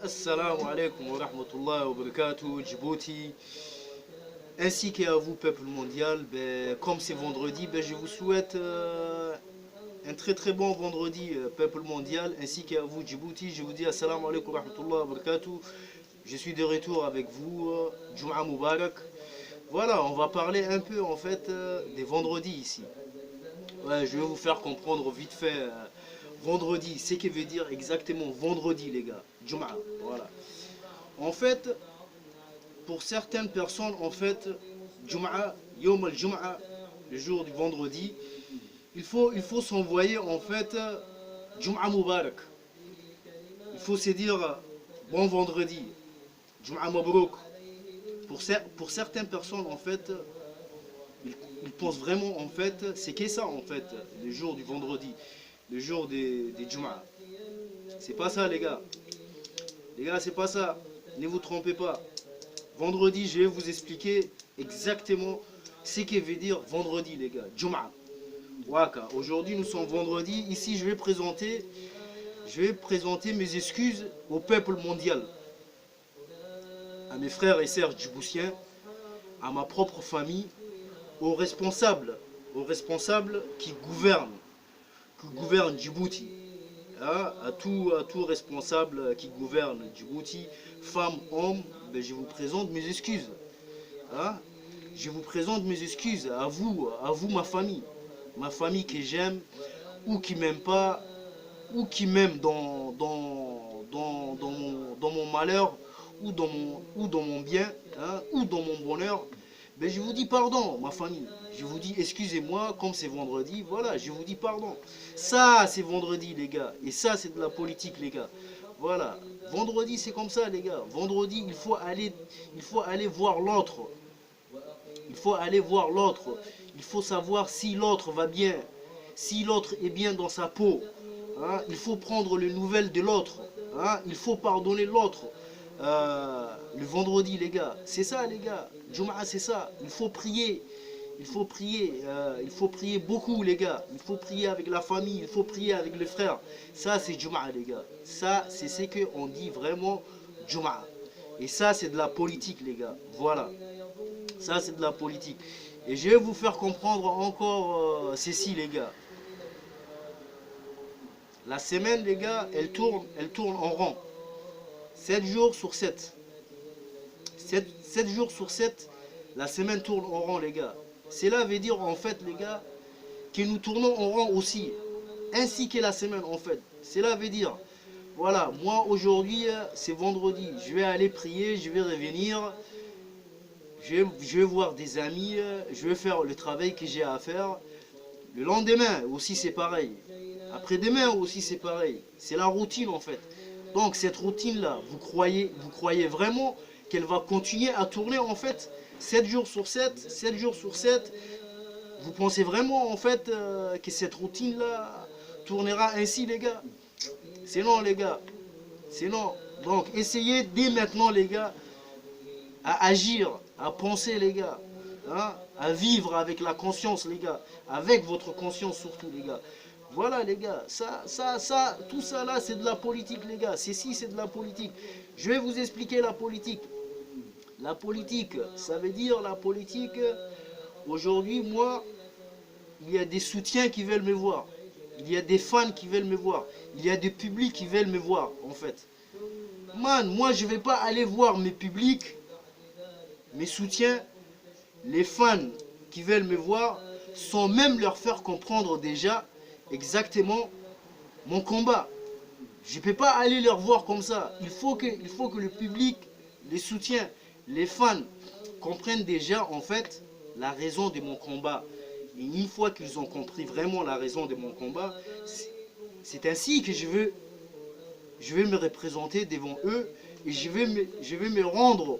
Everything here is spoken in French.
Assalamu alaikum wa rahmatullahi wa barakatuh, Djibouti, ainsi qu'à vous, peuple mondial. Comme c'est vendredi, je vous souhaite un très bon vendredi, peuple mondial, ainsi qu'à vous, Djibouti. Je vous dis assalamu alaikum wa rahmatullahi wa barakatuh. Je suis de retour avec vous, Jum'a Mubarak. Voilà, on va parler un peu en fait des vendredis ici. Ouais, je vais vous faire comprendre vite fait vendredi, ce qui veut dire exactement vendredi, les gars. Jum'a, voilà. En fait, pour certaines personnes, en fait, Jum'a, Yom al-Jum'a, le jour du vendredi, il faut s'envoyer en fait Jum'a Mubarak. Il faut se dire bon vendredi, Jum'a Mabrouk. Pour certaines personnes, en fait, ils pensent vraiment, en fait, c'est que ça, en fait, le jour du vendredi, le jour des Jum'a. C'est pas ça, les gars. Les gars, c'est pas ça. Ne vous trompez pas. Vendredi, je vais vous expliquer exactement ce que veut dire vendredi, les gars. Jum'a. Waka. Aujourd'hui, nous sommes vendredi. Ici, je vais présenter mes excuses au peuple mondial, à mes frères et sœurs djiboutiens, à ma propre famille, aux responsables qui gouvernent Djibouti, hein, à tout responsable qui gouverne Djibouti, femmes, hommes, je vous présente mes excuses. Hein. Je vous présente mes excuses à vous ma famille que j'aime ou qui m'aime pas, ou qui m'aime dans mon malheur, ou dans mon bien, hein, ou dans mon bonheur. Je vous dis pardon, ma famille. Je vous dis excusez-moi, comme c'est vendredi, voilà, je vous dis pardon. Ça, c'est vendredi, les gars. Et ça, c'est de la politique, les gars. Voilà. Vendredi, c'est comme ça, les gars. Vendredi, il faut aller voir l'autre. Il faut aller voir l'autre. Il faut savoir si l'autre va bien, si l'autre est bien dans sa peau. Hein. Il faut prendre les nouvelles de l'autre. Hein. Il faut pardonner l'autre. Le vendredi, les gars, c'est ça, les gars. Jum'a, c'est ça. Il faut prier. Il faut prier beaucoup, les gars. Il faut prier avec la famille. Il faut prier avec les frères. Ça, c'est Jum'a, les gars. Ça, c'est ce qu'on dit vraiment Jum'a. Et ça, c'est de la politique, les gars. Voilà. Ça, c'est de la politique. Et je vais vous faire comprendre encore ceci, les gars. La semaine, les gars, elle tourne en rond. 7 jours sur 7. 7 jours sur 7, la semaine tourne en rond, les gars. Cela veut dire, en fait, les gars, que nous tournons en rond aussi. Ainsi que la semaine, en fait. Cela veut dire, voilà, moi, aujourd'hui, c'est vendredi. Je vais aller prier, je vais revenir. Je vais voir des amis, je vais faire le travail que j'ai à faire. Le lendemain aussi c'est pareil. Après-demain aussi c'est pareil. C'est la routine en fait. Donc cette routine-là, vous croyez vraiment qu'elle va continuer à tourner en fait 7 jours sur 7, 7 jours sur 7. Vous pensez vraiment en fait que cette routine-là tournera ainsi, les gars? C'est non, les gars. C'est non. Donc essayez dès maintenant, les gars, à agir, à penser, les gars, hein, à vivre avec la conscience, les gars, avec votre conscience surtout, les gars. Voilà, les gars, tout ça là, c'est de la politique, les gars. Ceci, c'est de la politique. Je vais vous expliquer la politique. La politique, ça veut dire la politique. Aujourd'hui, moi, il y a des soutiens qui veulent me voir. Il y a des fans qui veulent me voir. Il y a des publics qui veulent me voir, en fait. Man, moi, je ne vais pas aller voir mes publics, mes soutiens, les fans qui veulent me voir, sans même leur faire comprendre déjà exactement mon combat. Je ne peux pas aller leur voir comme ça. Il faut que le public, les soutiens, les fans comprennent déjà en fait la raison de mon combat. Et une fois qu'ils ont compris vraiment la raison de mon combat, c'est ainsi que je vais me représenter devant eux et je vais me rendre